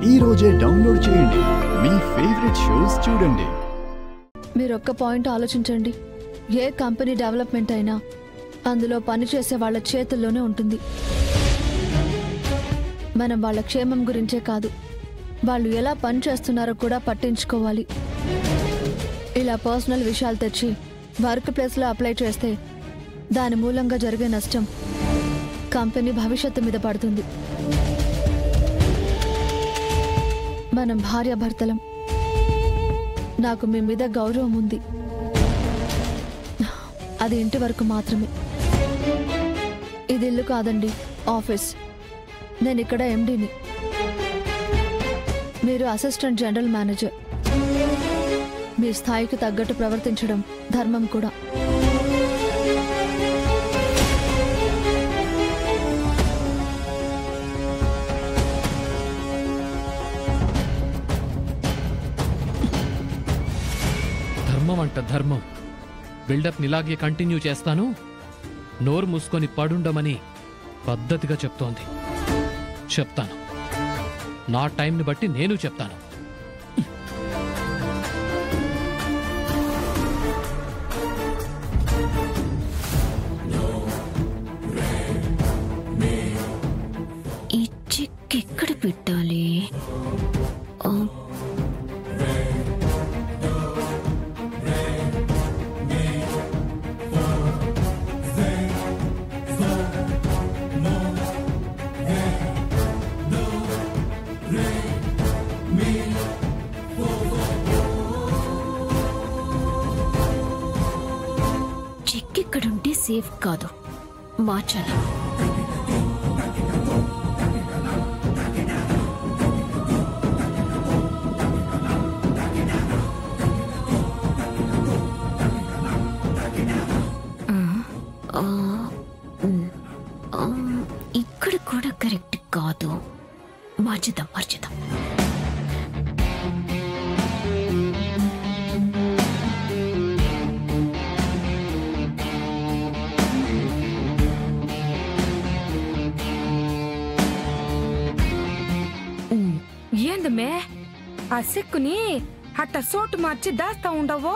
ఈ రోజే డౌన్లోడ్ చేయండి, మీ ఫేవరెట్ షోస్ చూడండి. మీరు ఒక్క పాయింట్ ఆలోచించండి. ఏ కంపెనీ డెవలప్మెంట్ అయినా అందులో పనిచేసే వాళ్ళ చేతుల్లోనే ఉంటుంది. మనం వాళ్ళ క్షేమం గురించే కాదు, వాళ్ళు ఎలా పని చేస్తున్నారో కూడా పట్టించుకోవాలి. ఇలా పర్సనల్ విషయాలు తెచ్చి వర్క్ ప్లేస్లో అప్లై చేస్తే దాని మూలంగా జరిగే నష్టం కంపెనీ భవిష్యత్తు మీద పడుతుంది. మనం భార్యాభర్తలం. నాకు మీ మీద గౌరవం ఉంది. అది ఇంటి వరకు మాత్రమే. ఇది ఇల్లు కాదండి, ఆఫీస్. నేను ఇక్కడ ఎండీని, మీరు అసిస్టెంట్ జనరల్ మేనేజర్. మీ స్థాయికి తగ్గట్టు ప్రవర్తించడం ధర్మం కూడా. ధర్మం అంట ధర్మం. బిల్డప్ నిలాగే కంటిన్యూ చేస్తాను, నోరు మూసుకొని పడుండమని పద్ధతిగా చెప్తోంది. చెప్తాను, నా టైంని బట్టి నేను చెప్తాను. ఈ చెక్ ఎక్కడ పెట్టాలి? చెక్ ఇక్కడుంటే సేఫ్ కాదు, మార్చాలి. ఇక్కడ కూడా కరెక్ట్ కాదు, మార్చుదాం. ఏందమ్మే ఆ సిక్కుని అట్ట సోటు మార్చి దాస్తా ఉండవు?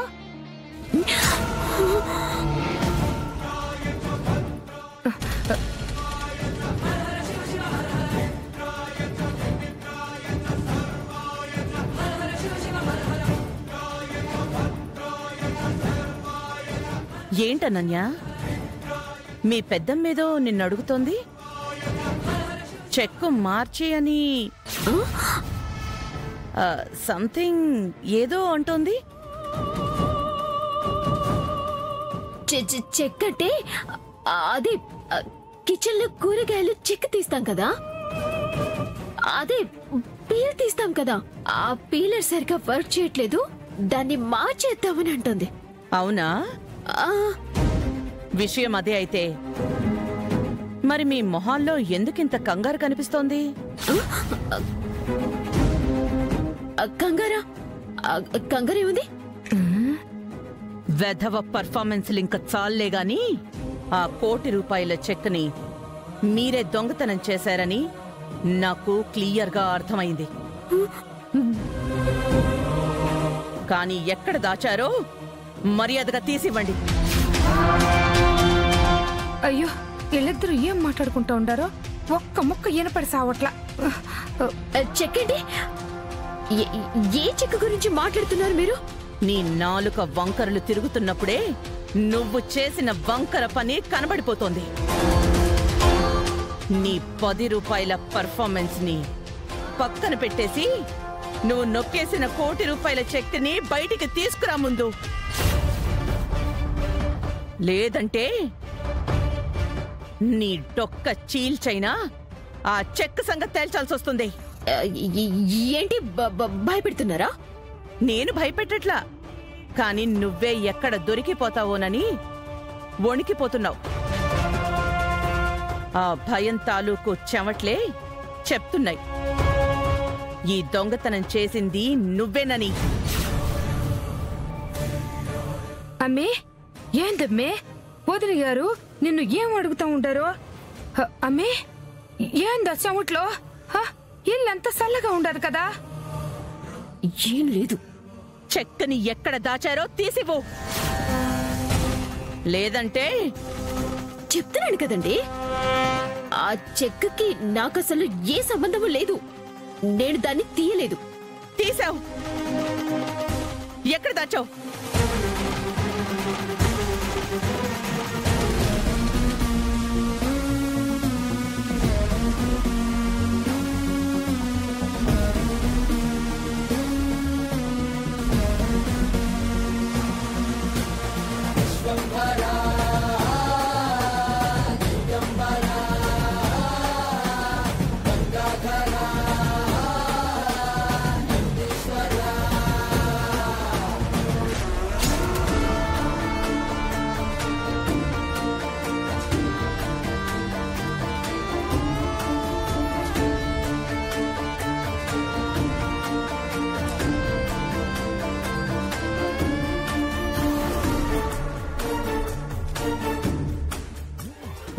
ఏంటనన్యా, మీ పెద్దమ్మేదో నిన్నడుగుతోంది? చెక్కు మార్చి అని సంథింగ్ ఏదో అంటోంది. చెక్ అంటే అదే కిచెన్ లో కూరగాయలు చెక్ తీస్తాం కదా, అదే పీల్ తీస్తాం కదా. ఆ పీలర్ సరిగా వర్క్ చేయట్లేదు, దాన్ని మార్చేద్దామని అంటుంది. అవునా? విషయం అదే అయితే మరి మీ మొహాల్లో ఎందుకింత కంగారు కనిపిస్తోంది? కంగారేముంది? వెధవ పర్ఫార్మెన్స్ లింక చాలే గాని ఆ ₹1,00,00,000 చెక్ని మీరే దొంగతనం చేశారని నాకు క్లియర్గా అర్థమైంది. కానీ ఎక్కడ దాచారో మర్యాదగా తీసివ్వండి. అయ్యో, వీళ్ళిద్దరూ ఏం మాట్లాడుకుంటూ ఉండారో ఒక్క ముక్క ఈనపడి సావట్లా. చెక్కండి. ఏ చెక్ గురించి మాట్లాడుతున్నారు మీరు? నీ నాలుక వంకరలు తిరుగుతున్నప్పుడే నువ్వు చేసిన వంకర పని కనబడిపోతోంది. నీ ₹10 పర్ఫార్మెన్స్ ని పక్కన పెట్టేసి నువ్వు నొక్కేసిన ₹1,00,00,000 చెక్ని బయటికి తీసుకురా ముందు. లేదంటే నీ డొక్క చీల్చైనా ఆ చెక్ సంగతి తేల్చాల్సి వస్తుంది. ఏంటి భయపెడుతున్నారా? నేను భయపెట్టట్లా, కానీ నువ్వే ఎక్కడ దొరికిపోతావోనని వణికిపోతున్నావు. ఆ భయం తాలూకు చెమట్లే చెప్తున్నాయి ఈ దొంగతనం చేసింది నువ్వేనని. అమ్మే, ఏందమ్మే వదిలి గారు నిన్ను ఏం అడుగుతా ఉంటారో? అమ్మే, ఏందా చెమట్లో? ఇల్లంతా చల్లగా ఉండదు కదా. ఏం లేదు. చెక్కని ఎక్కడ దాచారో తీసిపో, లేదంటే చెప్తున్నాను కదండి, ఆ చెక్కకి నాకసలు ఏ సంబంధము లేదు. నేను దాన్ని తీయలేదు. తీసావు. ఎక్కడ దాచావు?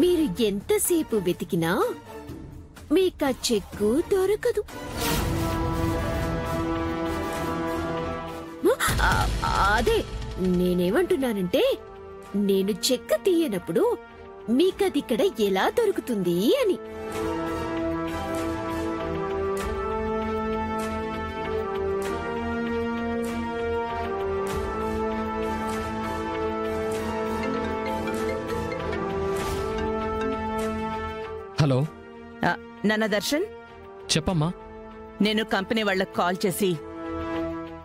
మీరు ఎంతసేపు వెతికినా మీకు ఆ చెక్కు దొరకదు. అదే నేనేమంటున్నానంటే, నేను చెక్క తీయనప్పుడు మీకది ఇక్కడ ఎలా దొరుకుతుంది అని. హలో, నాన్న దర్శన్, చెప్పమ్మా. నేను కంపెనీ వాళ్ళకి కాల్ చేసి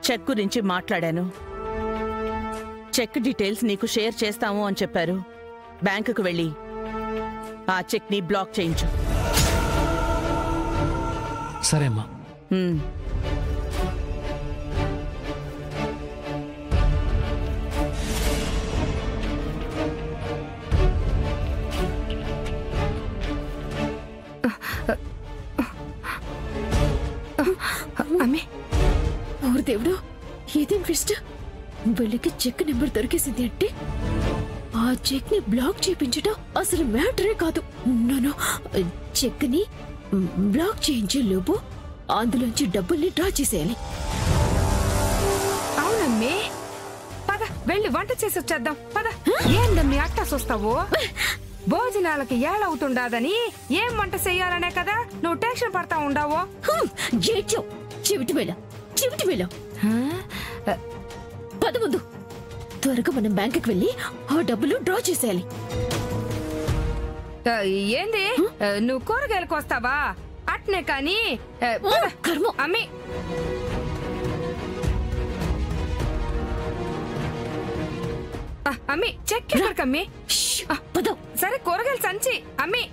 చెక్ గురించి మాట్లాడాను. చెక్ డీటెయిల్స్ నీకు షేర్ చేస్తాము అని చెప్పారు. బ్యాంకుకు వెళ్ళి ఆ చెక్ ని బ్లాక్ చేయించు. సరే అమ్మా. అమ్మే, ఓరు దేవుడు, ఇదేం ట్విస్ట్! వీళ్ళకి చెక్ నెంబర్ దొరికేసింది అంటే ఆ చెక్ ని బ్లాక్ చేయించడం అసలు మ్యాటరే కాదు. నన్ను చెక్ ని బ్లాక్ చేయించే లోపు అందులోంచి డబ్బుల్ని డ్రా చేసేయాలి. అవునమ్మే, పద వెళ్ళి వంట చేసి వచ్చేద్దాం. పద. ఏందమ్మి అట్టా చూస్తావు? భోజనాలకి ఏళవుతుండాదని ఏం వంట చెయ్యాలనే కదా నువ్వు టెన్షన్ పడతా ఉండావో. చెవిటి వేళ పద ముందు. త్వరగా మనం బ్యాంకుకి వెళ్ళి ఆ డబ్బులు డ్రా చేసేయాలి. ఏంది నువ్వు కూరగాయలకు వస్తావా? అట్నే కానీ కర్మ. అమ్మి, అమ్మి చెక్ ఎక్కడికమ్మి? పద. సరే కూరగాయలు సంచి. అమ్మి,